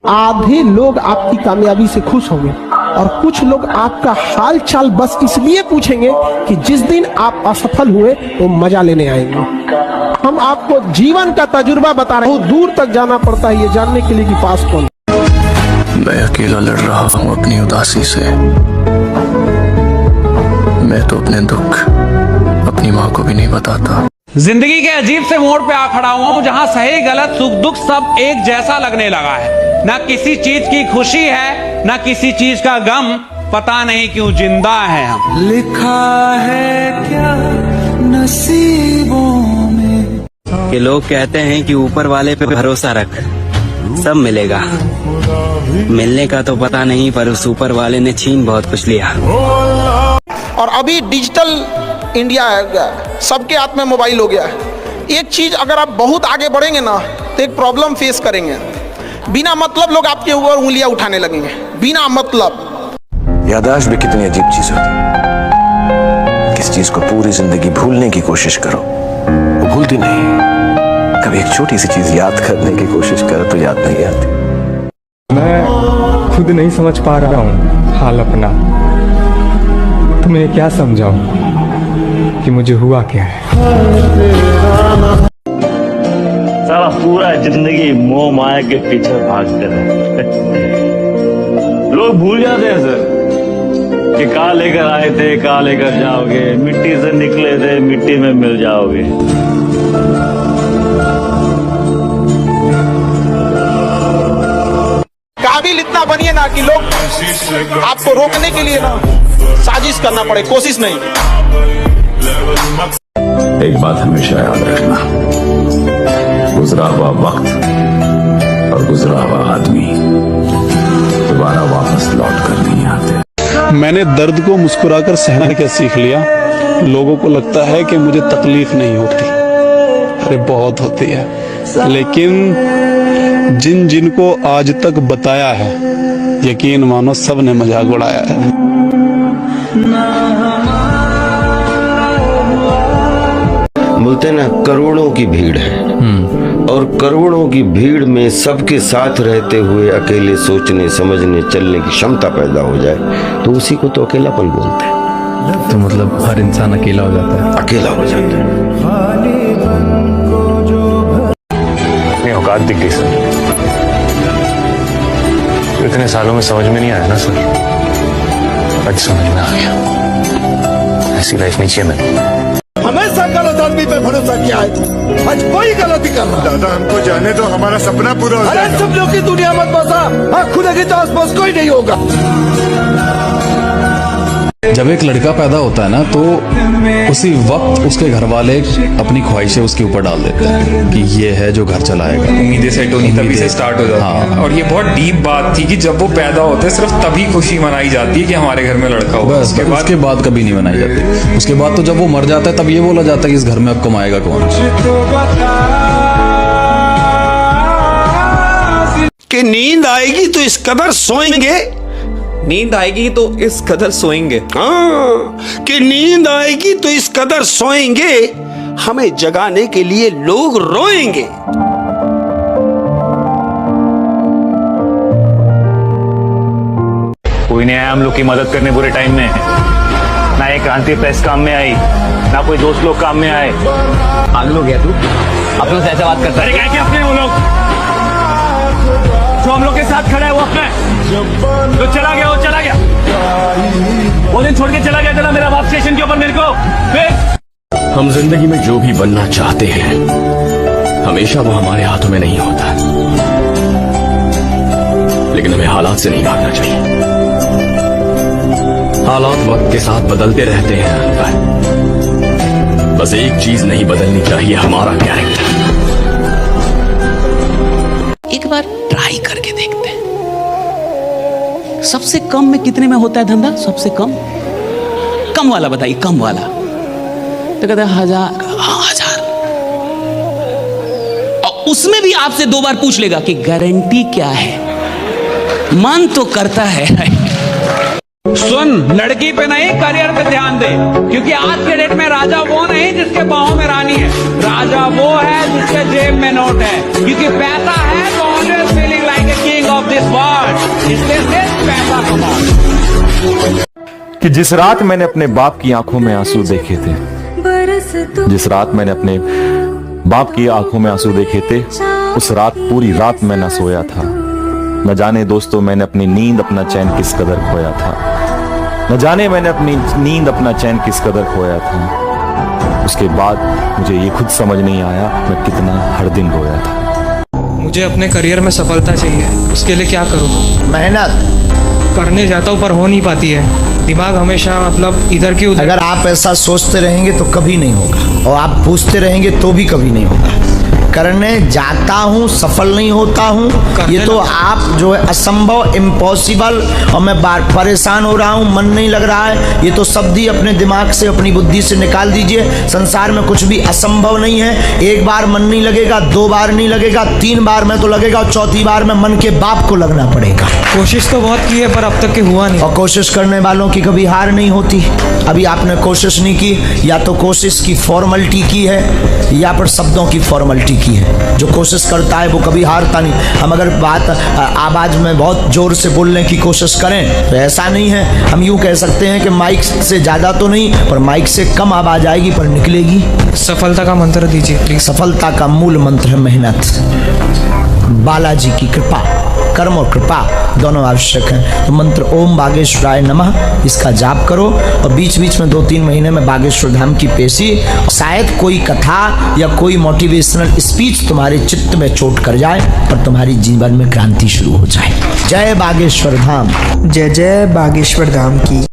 आधे लोग आपकी कामयाबी से खुश होंगे और कुछ लोग आपका हाल चाल बस इसलिए पूछेंगे कि जिस दिन आप असफल हुए वो मजा लेने आएंगे। हम आपको जीवन का तजुर्बा बता रहे हैं। बहुत दूर तक जाना पड़ता है ये जानने के लिए कि पास कौन। मैं अकेला लड़ रहा हूँ अपनी उदासी से। मैं तो अपने दुख अपनी माँ को भी नहीं बताता। जिंदगी के अजीब से मोड़ पे आ खड़ा हुआ हूँ जहाँ सही गलत सुख दुख सब एक जैसा लगने लगा है। ना किसी चीज की खुशी है ना किसी चीज का गम, पता नहीं क्यों जिंदा है हम। लिखा है क्या नसीबों में। कि लोग कहते हैं कि ऊपर वाले पे भरोसा रख, सब मिलेगा। मिलने का तो पता नहीं, पर उस ऊपर वाले ने छीन बहुत कुछ लिया। और अभी डिजिटल इंडिया है, सबके हाथ में मोबाइल हो गया है। एक चीज अगर आप बहुत आगे बढ़ेंगे ना तो एक प्रॉब्लम फेस करेंगे। बिना मतलब लोग आपके ऊपर उंगलियां उठाने लगेंगे, बिना मतलब। याददाश्त भी कितनी अजीब चीज होती है। किस चीज को पूरी जिंदगी भूलने की कोशिश करो वो भूलती नहीं। कभी एक छोटी सी चीज याद करने की कोशिश करो तो याद नहीं आती। मैं खुद नहीं समझ पा रहा हूँ हाल अपना। तुम्हें क्या समझाऊं कि मुझे हुआ क्या है। सारा पूरा जिंदगी मोह माया के पीछे भागते रहे। लोग भूल जाते हैं सर कि कहाँ लेकर आए थे, कहाँ लेकर जाओगे। मिट्टी से निकले थे, मिट्टी में मिल जाओगे। काबिल इतना बनिए ना कि लोग आपको रोकने के लिए ना साजिश करना पड़े, कोशिश नहीं। एक बात हमेशा याद रखना, गुजरा हुआ वक्त और गुजरा हुआ आदमी दोबारा वापस लौट कर नहीं आते। मैंने दर्द को मुस्कुराकर सहना क्या सीख लिया। लोगों को लगता है कि मुझे तकलीफ नहीं होती, अरे बहुत होती है। लेकिन जिन जिनको आज तक बताया है, यकीन मानो सब ने मजाक उड़ाया है। बोलते ना करोड़ों की भीड़ है और करोड़ों की भीड़ में सबके साथ रहते हुए अकेले सोचने समझने चलने की क्षमता पैदा हो जाए तो उसी को तो अकेलापन बोलते हैं। तो मतलब हर इंसान अकेला हो जाता है। अकेला हो जाता है। अपनी औकात दिख गई सर। इतने सालों में समझ में नहीं आया ना सर, आज समझ में आ गया। ऐसी लाइफ नहीं चाहिए मैंने। हमेशा गलत आदमी पे भरोसा किया है, आज कोई गलती कर रहा। दादा हमको जाने तो हमारा सपना पूरा हो जाएगा। सब लोग की दुनिया मत बसा, आँख खुलेगी तो आसपास कोई नहीं होगा। जब एक लड़का पैदा होता है ना तो उसी वक्त उसके घर वाले अपनी ख्वाहिशें उसके ऊपर डाल देते हैं कि ये है जो घर चलाएगा। उम्मीदें सेट होनी तभी से स्टार्ट हो जाती है। और ये बहुत डीप बात थी कि जब वो पैदा होते हैं सिर्फ तभी खुशी मनाई जाती है कि हमारे घर में लड़का होगा। उसके बाद कभी नहीं मनाई जाती। उसके बाद तो जब वो मर जाता है तब ये बोला जाता है कि इस घर में अब कमाएगा कौन। कि नींद आएगी तो इस कदर सोएंगे, नींद आएगी तो इस कदर सोएंगे। हाँ, कि नींद आएगी तो इस कदर सोएंगे, हमें जगाने के लिए लोग रोएंगे। कोई नहीं आया हम लोग की मदद करने पूरे टाइम में। ना एक क्रांति प्रेस काम में आई, ना कोई दोस्त लोग काम में आए। पागल हो गया तू? अपनों से ऐसा बात करता है? क्या क्या अपने वो लोग जो हम लोग के साथ खड़ा है वो अपना है। जो चला गया वो चला गया। वो दिन छोड़ के चला गया था ना मेरा बाप स्टेशन के ऊपर मेरे को। फिर हम जिंदगी में जो भी बनना चाहते हैं हमेशा वो हमारे हाथों में नहीं होता, लेकिन हमें हालात से नहीं भागना चाहिए। हालात वक्त के साथ बदलते रहते हैं, बस एक चीज नहीं बदलनी चाहिए, हमारा कैरेक्टर। एक बार ट्राई करके देखते हैं। सबसे कम में कितने में होता है धंधा? सबसे कम वाला बताइए, कम वाला। तो कहता है 1000। हाँ 1000। और उसमें भी आपसे 2 बार पूछ लेगा कि गारंटी क्या है। मन तो करता है। सुन, लड़की पे नहीं करियर पे ध्यान दे, क्योंकि आज के डेट में राजा वो नहीं जिसके बाहों में रानी है, राजा वो है जिसके जेब में नोट है। क्योंकि पैसा है तो always feeling like a king of this कि जिस रात मैंने अपने बाप की आंखों में आंसू देखे थे, जिस रात मैंने अपने बाप की आंखों में आंसू देखे थे, उस रात पूरी रात मैं न सोया था। न जाने दोस्तों मैंने अपनी नींद अपना चैन किस कदर खोया था, न जाने मैंने अपनी नींद अपना चैन किस कदर खोया था। उसके बाद मुझे ये खुद समझ नहीं आया मैं कितना हर दिन रोया था। मुझे अपने करियर में सफलता चाहिए, उसके लिए क्या करूँ? मेहनत करने जाता हूँ पर हो नहीं पाती है, दिमाग हमेशा मतलब इधर की उधर। अगर आप ऐसा सोचते रहेंगे तो कभी नहीं होगा, और आप पूछते रहेंगे तो भी कभी नहीं होगा। करने जाता हूँ सफल नहीं होता हूँ, ये तो आप जो है असंभव, इम्पॉसिबल, और मैं परेशान हो रहा हूँ, मन नहीं लग रहा है, ये तो शब्द ही अपने दिमाग से अपनी बुद्धि से निकाल दीजिए। संसार में कुछ भी असंभव नहीं है। एक बार मन नहीं लगेगा, 2 बार नहीं लगेगा, 3 बार में तो लगेगा, और 4थी बार में मन के बाप को लगना पड़ेगा। कोशिश तो बहुत की है पर अब तक के हुआ नहीं। और कोशिश करने वालों की कभी हार नहीं होती। अभी आपने कोशिश नहीं की, या तो कोशिश की फॉर्मेलिटी की है या फिर शब्दों की फॉर्मेलिटी की है। जो कोशिश करता है वो कभी हारता नहीं। हम अगर बात आवाज में बहुत जोर से बोलने की कोशिश करें तो ऐसा नहीं है, हम यूं कह सकते हैं कि माइक से ज्यादा तो नहीं पर माइक से कम आवाज आएगी पर निकलेगी। सफलता का मंत्र दीजिए प्लीज। सफलता का मूल मंत्र है मेहनत, बालाजी की कृपा, कर्म और कृपा दोनों आवश्यक हैं। तो मंत्र ओम बागेश्वराय नमः, इसका जाप करो, और बीच बीच में 2-3 महीने में बागेश्वर धाम की पेशी। शायद कोई कथा या कोई मोटिवेशनल स्पीच तुम्हारे चित्त में चोट कर जाए और तुम्हारी जीवन में क्रांति शुरू हो जाए। जय बागेश्वर धाम। जय जय बागेश्वर धाम की।